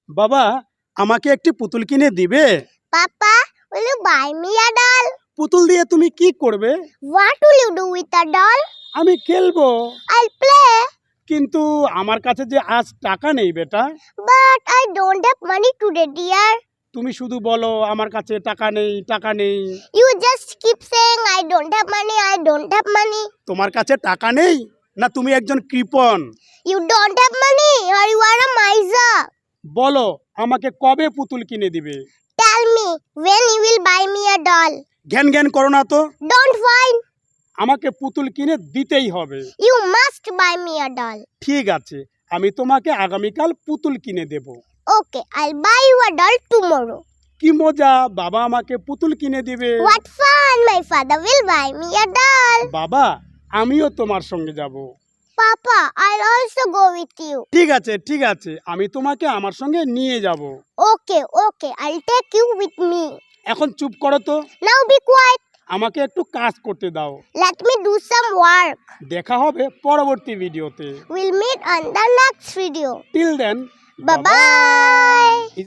বাবা আমাকে একটি পুতুল কিনে দিবে? Papa, will you buy me a doll? পুতুল দিয়ে তুমি কি করবে? What will you do with a doll? আমি খেলবো। I'll play. কিন্তু আমার কাছে যে আজ টাকা নেই বেটা। But I don't have money today, dear. তুমি শুধু বলো আমার কাছে টাকা নেই, টাকা নেই। You just keep saying I don't have money, I don't have money. তোমার কাছে টাকা নেই না তুমি একজন কৃপণ? You don't have money or you are a miser. বলো আমাকে কবে পুতুল কিনে দিবে? Tell me when you will buy me a doll. জ্ঞান জ্ঞান করো না তো। Don't whine. আমাকে পুতুল কিনে দিতেই হবে। You must buy me a doll. ঠিক আছে, আমি তোমাকে আগামীকাল পুতুল কিনে দেব। Okay, I'll buy you a doll tomorrow. কি মজা, বাবা আমাকে পুতুল কিনে দিবে। What fun! My father will buy me a doll. বাবা আমিও তোমার সঙ্গে যাব। Papa, I'll also go with you. ঠিক আছে, আমি তোমাকে আমার সঙ্গে নিয়ে যাব। Okay, I'll take you with me. এখন চুপ করো তো, Now be quiet. আমাকে একটু কাজ করতে দাও। Let me do some work. দেখা হবে পরবর্তী ভিডিওতে। We'll meet on the next video. Till then, Bye-bye.